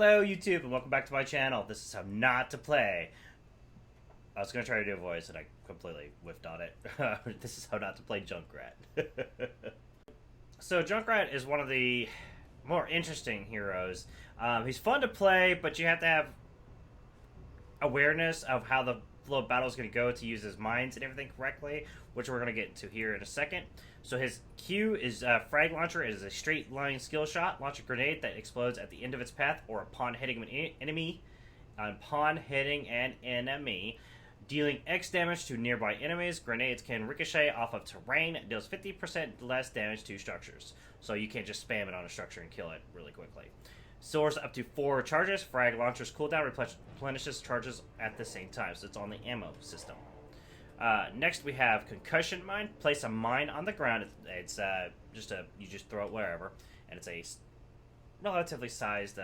Hello YouTube and welcome back to my channel. This is how not to play. I was going to try to do a voice and I completely whiffed on it. This is how not to play Junkrat. So Junkrat is one of the more interesting heroes. He's fun to play, but you have to have awareness of how the flow of battle is going to go to use his mines and everything correctly, which we're going to get into here in a second. So his Q is Frag Launcher. It is a straight line skill shot. Launch a grenade that explodes at the end of its path or upon hitting an enemy. Dealing X damage to nearby enemies. Grenades can ricochet off of terrain. Deals 50% less damage to structures. So you can't just spam it on a structure and kill it really quickly. Stores up to 4 charges. Frag Launcher's cooldown replenishes charges at the same time. So it's on the ammo system. Next we have Concussion Mine. Place a mine on the ground. It's you just throw it wherever, and it's a relatively sized,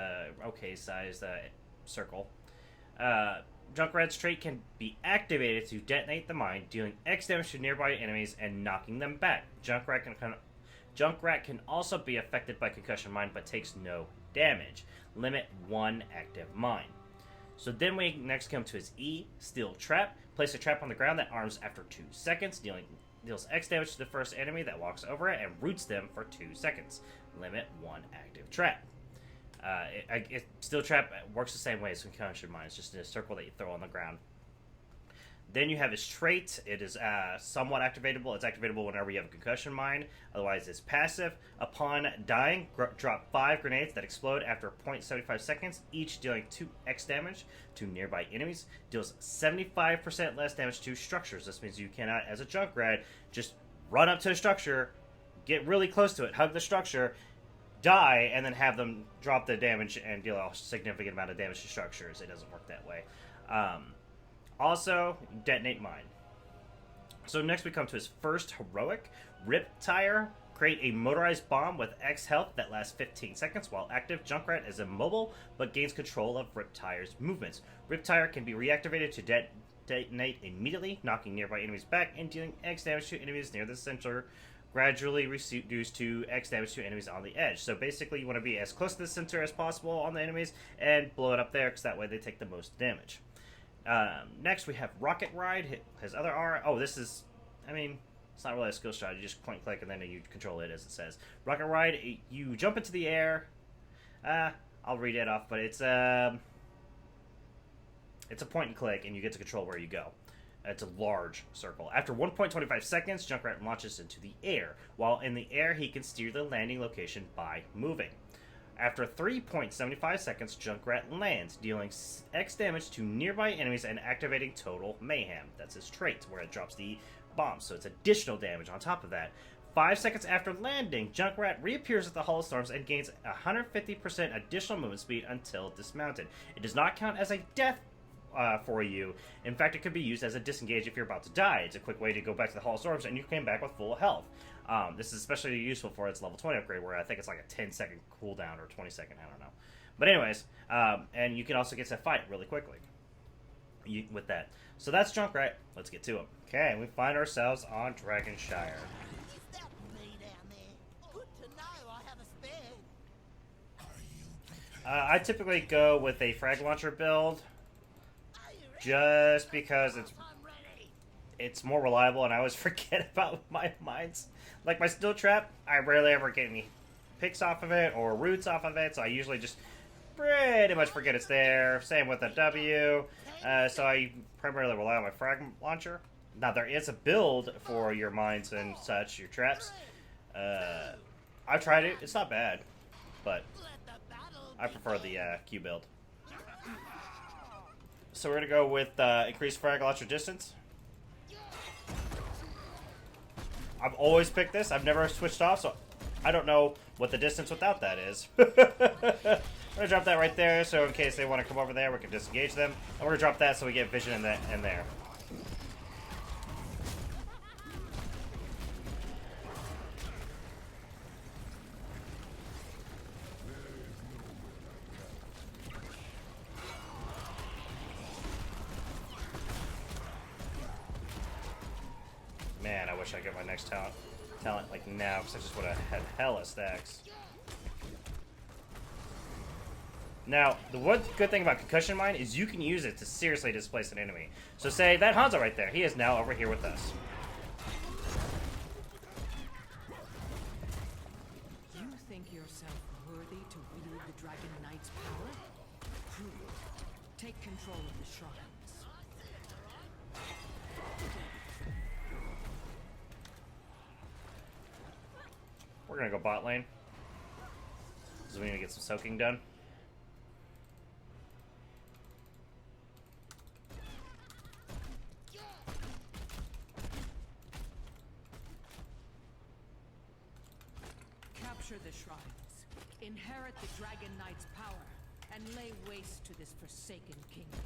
okay sized circle. Junkrat's trait can be activated to detonate the mine, dealing X damage to nearby enemies and knocking them back. Junkrat can also be affected by Concussion Mine, but takes no damage. Limit 1 active mine. So then we next come to his E, Steel Trap. Place a trap on the ground that arms after 2 seconds, deals X damage to the first enemy that walks over it and roots them for 2 seconds. Limit 1 active trap. Steel Trap works the same way as Concussion Mine. It's just in a circle that you throw on the ground. Then you have his trait. It is somewhat activatable. It's activatable whenever you have a Concussion Mine. Otherwise, it's passive. Upon dying, drop 5 grenades that explode after 0.75 seconds, each dealing 2x damage to nearby enemies. Deals 75% less damage to structures. This means you cannot, as a Junkrat, just run up to a structure, get really close to it, hug the structure, die, and then have them drop the damage and deal a significant amount of damage to structures. It doesn't work that way. Also, detonate mine. So next we come to his first heroic, Rip Tire. Create a motorized bomb with X health that lasts 15 seconds. While active, Junkrat is immobile, but gains control of Rip Tire's movements. Rip Tire can be reactivated to detonate immediately, knocking nearby enemies back and dealing X damage to enemies near the center, gradually reduced to X damage to enemies on the edge. So basically you want to be as close to the center as possible on the enemies and blow it up there, because that way they take the most damage. Next we have Rocket Ride. His other R. Oh, this is, it's not really a skill shot. You just point click and then you control it as it says. Rocket Ride, you jump into the air. I'll read it off, but it's a point and click and you get to control where you go. It's a large circle. After 1.25 seconds, Junkrat launches into the air. While in the air, he can steer the landing location by moving. After 3.75 seconds, Junkrat lands, dealing X damage to nearby enemies and activating Total Mayhem. That's his trait, where it drops the bomb, so it's additional damage on top of that. 5 seconds after landing, Junkrat reappears at the Hall of Storms and gains 150% additional movement speed until dismounted. It does not count as a death for you. In fact, it could be used as a disengage if you're about to die. It's a quick way to go back to the Hall of Storms and you came back with full health. This is especially useful for its level 20 upgrade, where I think it's like a 10-second cooldown or 20-second, I don't know. But anyways, and you can also get to fight really quickly with that. So that's Junkrat. Let's get to him. Okay, we find ourselves on Dragonshire. I typically go with a Frag Launcher build, just because it's more reliable and I always forget about my mines. Like my Steel Trap, I rarely ever get any picks off of it or roots off of it, so I usually just pretty much forget it's there. Same with the W, so I primarily rely on my Frag Launcher. Now there is a build for your mines and such, your traps. I've tried it, it's not bad, but I prefer the Q build. So we're going to go with increased Frag Launcher distance. I've always picked this. I've never switched off, so I don't know what the distance without that is. We're going to drop that right there, so in case they want to come over there, we can disengage them. And we're going to drop that so we get vision in there. Man, I wish I get my next talent like now, because I just would have had hella stacks. Now, the one good thing about Concussion Mine is you can use it to seriously displace an enemy. So say that Hanzo right there, he is now over here with us. You think yourself worthy to wield the Dragon Knight's power? Prove it. Take control of the shrines. We're gonna go bot lane. So we need to get some soaking done. Capture the shrines, inherit the Dragon Knight's power, and lay waste to this forsaken kingdom.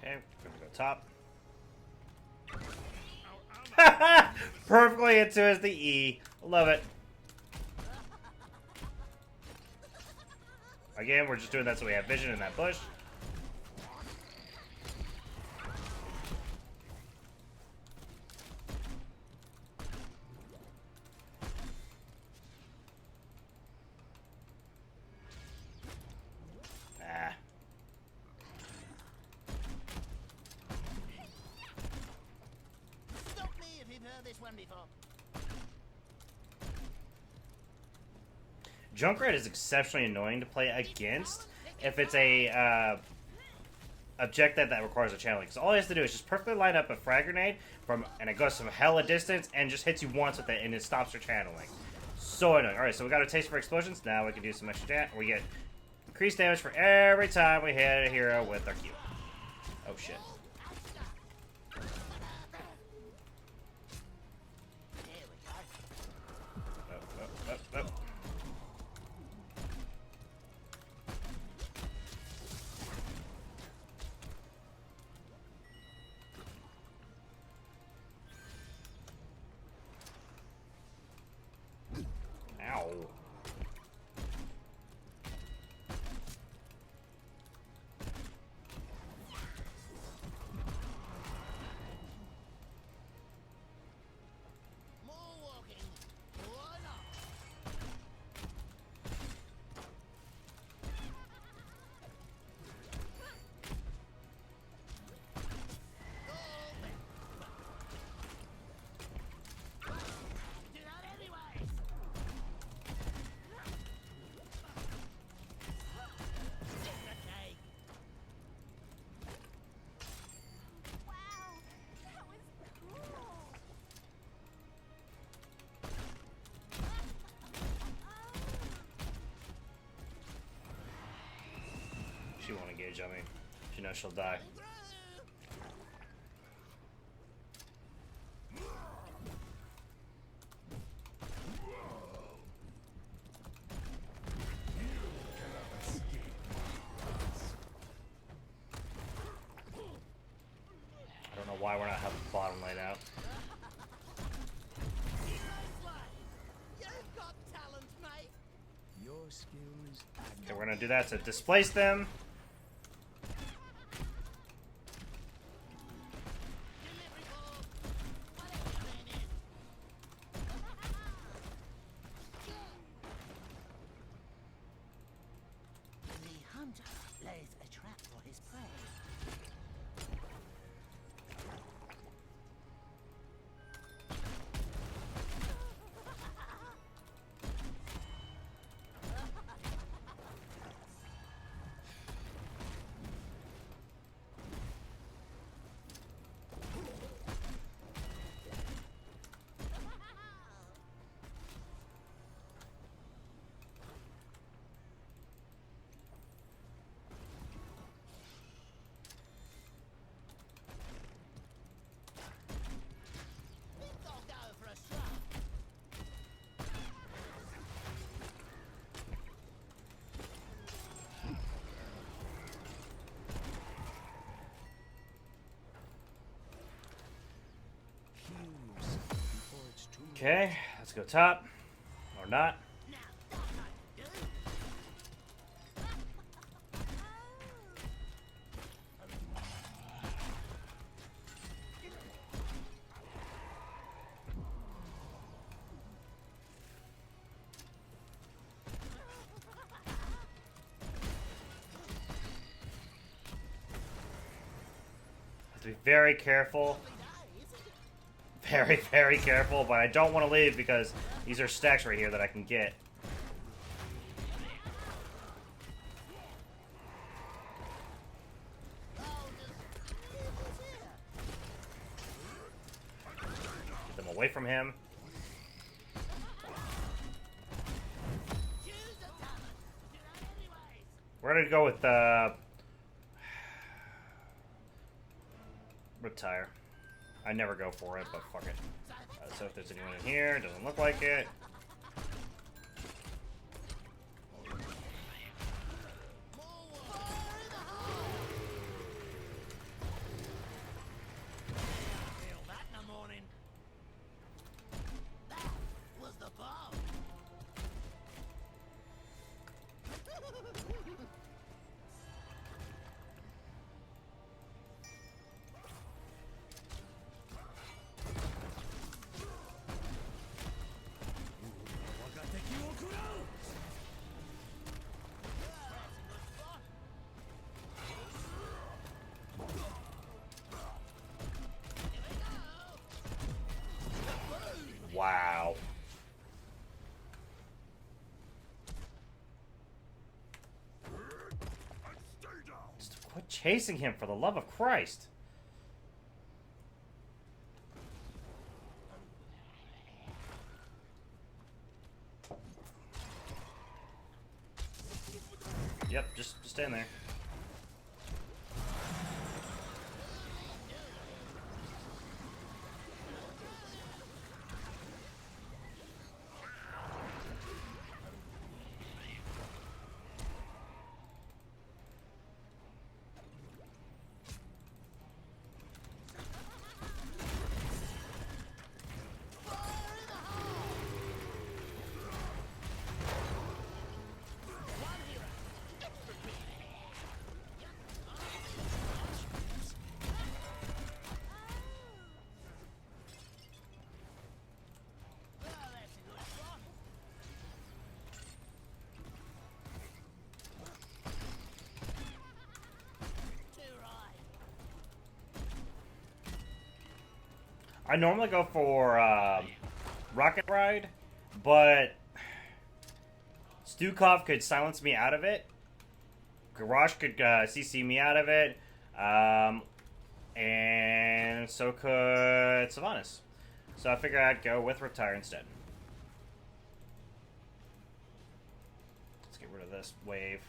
Okay, we're gonna go top. Perfectly into as the E. Love it. Again, we're just doing that so we have vision in that bush. Ah. Stop me if you've heard this one before. Junkrat is exceptionally annoying to play against if it's a objective that requires a channeling. Because all he has to do is just perfectly line up a frag grenade and it goes from hella distance and just hits you once with it and it stops your channeling. So annoying. Alright, so we got a taste for explosions. Now we can do some extra damage. We get increased damage for every time we hit a hero with our Q. Oh shit. Here we go. Oh. Ow. More walking. Why not? Do that anyways. It's a cake. Wow, that was cool. She won't engage on me. She knows she'll die. I don't know why we're not having bottom lane out. You've got talent, mate. Your skills Okay, we're gonna do that to displace them. Delivery ball. Whatever your name is. The hunter lays a trap for his prey. Think I'll go for a stroll. heals before it's too late. Okay, let's go top. Or not. Now, that be very careful. Very, very careful, but I don't want to leave because these are stacks right here that I can get. Get them away from him. We're gonna go with retire. I never go for it, but fuck it. So if there's anyone in here, doesn't look like it. Wow. Just quit chasing him, for the love of Christ. Yep, just stand there. I normally go for Rocket Ride, but Stukov could silence me out of it. Garrosh could CC me out of it. And so could Sylvanas. So I figured I'd go with Retire instead. Let's get rid of this wave.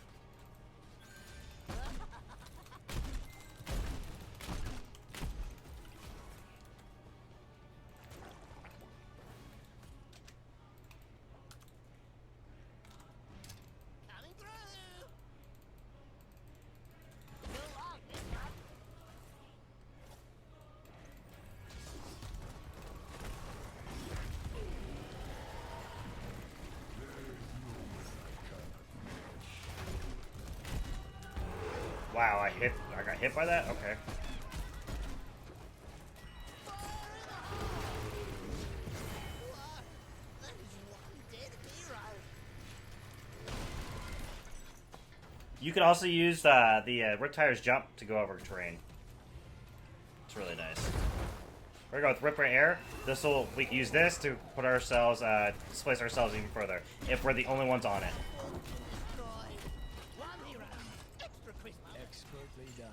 Wow, I got hit by that? Okay. You could also use the Retire's jump to go over terrain. It's really nice. We're gonna go with Ripper Air. We can use this to put ourselves, displace ourselves even further if we're the only ones on it. Expertly done.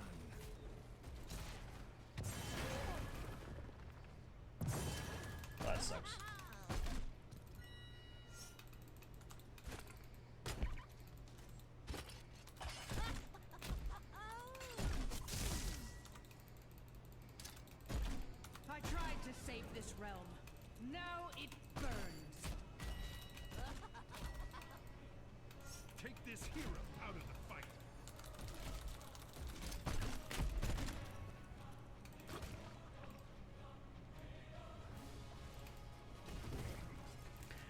That sucks. I tried to save this realm. Now it burns. Take this hero out of the fight.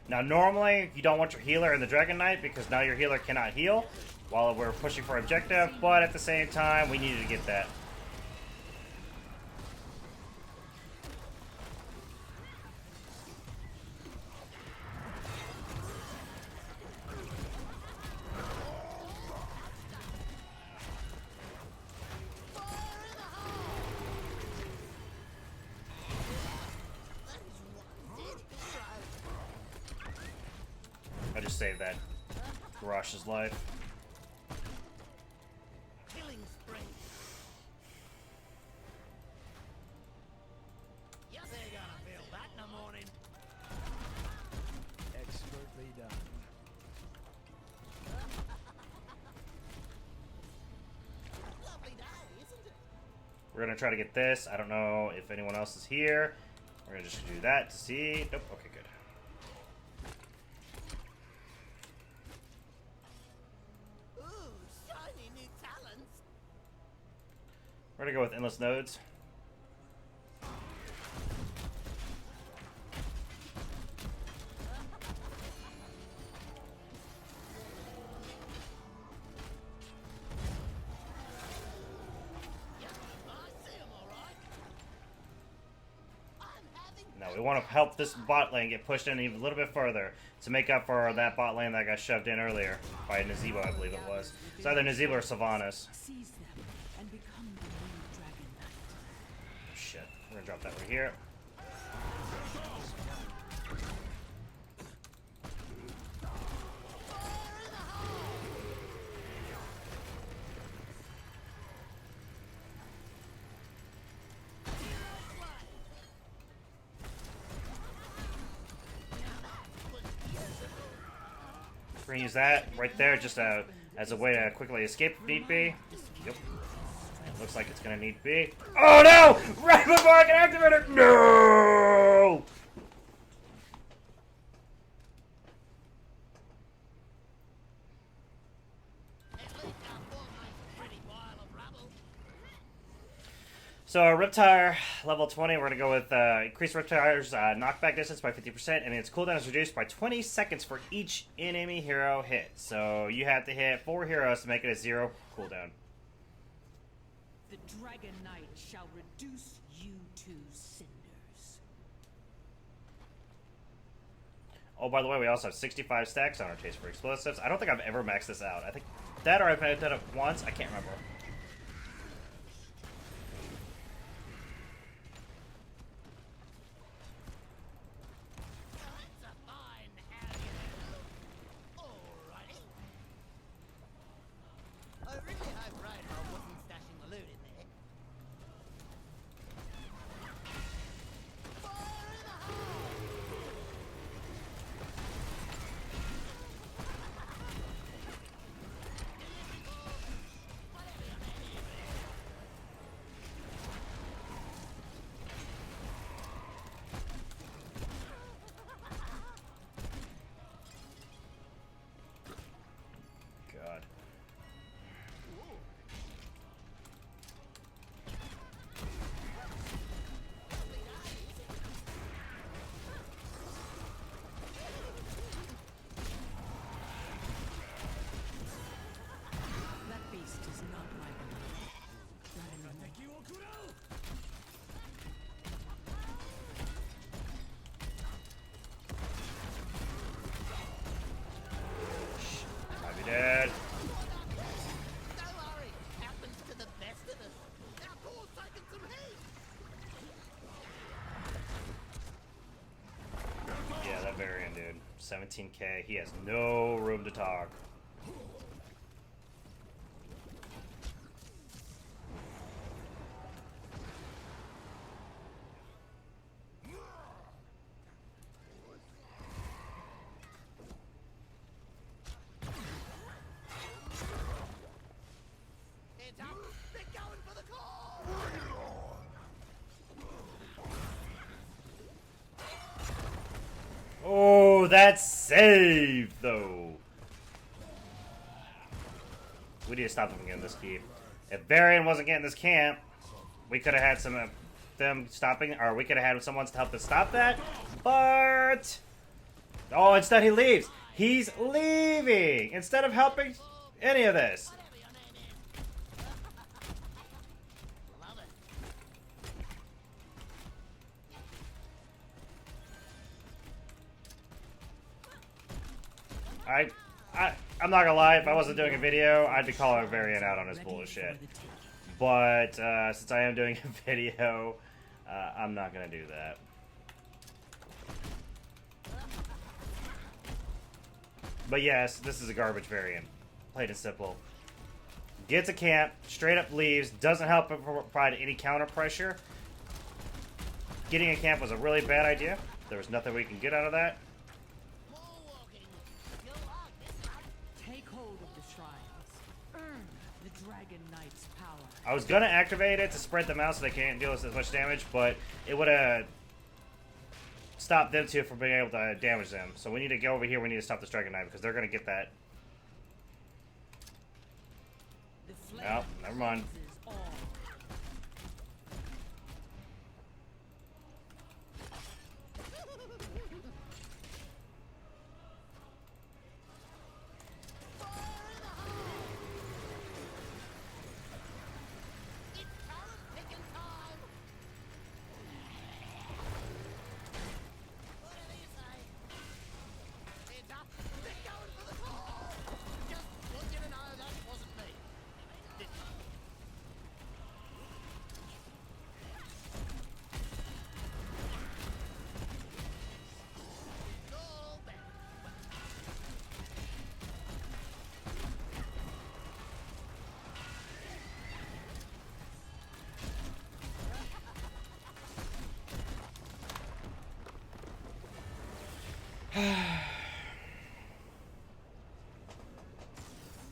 Now, normally, you don't want your healer in the Dragon Knight because now your healer cannot heal while we're pushing for objective, but at the same time, we needed to get that. just save that Garrosh's life. Killing spree. Yeah, they're gonna feel that in the morning. Expertly done. Lovely day, isn't it? We're gonna try to get this. I don't know if anyone else is here. We're gonna just do that to see. Nope. Okay, good. Ooh, shiny new talents. We're gonna go with endless nodes. Yep, I see 'em all right. I'm having Now we want to help this bot lane get pushed in even a little bit further to make up for that bot lane that got shoved in earlier by Nazebo, I believe it was. It's either Nazebo or Sylvanas. Seize them and become the new Dragon Knight. Oh, shit. We're gonna drop that right here. We're gonna use that right there just as a way to quickly escape if need be. Yep. It looks like it's gonna need to be. Oh no! Right before I can activate it! No! at least our fortnight's pretty pile of rubble. So our Riptire, level 20, we're going to go with increased Riptire's knockback distance by 50%, and its cooldown is reduced by 20 seconds for each enemy hero hit. So you have to hit 4 heroes to make it a 0 cooldown. The Dragon Knight shall reduce you to cinders. Oh, by the way, we also have 65 stacks on our Taste for Explosives. I don't think I've ever maxed this out. I think that or I've done it once. I can't remember. That's a fine howdy do. Alrighty. I really hope Radar wasn't stashing the loot in there. Fire in the hole! Whatever your name is. God. That beast is not my beloved. Not anymore. Might be dead. Don't worry, happens to the best of us. Our core's taking some heat. Yeah, that variant, dude. 17k. He has no room to talk. Heads up, they're going for the core. Oh, that's saved, though. We need to stop them getting this key. If Varian wasn't getting this camp, we could have had some of them stopping, or we could have had someone to help us stop that. But oh, instead he leaves. He's leaving instead of helping any of this. Whatever your name is. Love it. I'm not gonna lie, if I wasn't doing a video, I'd be calling Varian out on his bullshit. But since I am doing a video, I'm not gonna do that. But yes, this is a garbage variant. Plain and simple. Gets a camp, straight up leaves, doesn't help provide any counter pressure. Getting a camp was a really bad idea. There was nothing we can get out of that. More walking. You'll like this one. Take hold of the shrines. Earn the Dragon Knight's power. I was gonna activate it to spread them out so they can't deal as much damage, but it would have stopped them two from being able to damage them. So we need to go over here. We need to stop this Dragon Knight because they're gonna get that. The flame Oh, never mind. cleanses all. It's current picking time. What do you say? Heads up. They're going for the ball. Just want you to know that wasn't me. All back.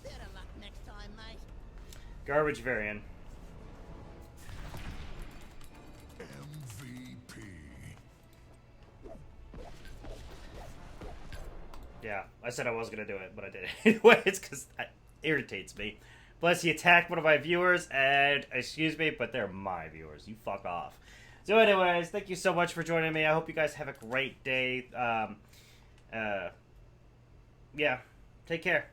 Better luck next time, mate. Garbage variant. MVP. Yeah, I said I was gonna do it, but I did it anyways because that irritates me. Plus, he attacked one of my viewers, and excuse me, but they're my viewers. You fuck off. So, anyways, thank you so much for joining me. I hope you guys have a great day. Yeah, take care.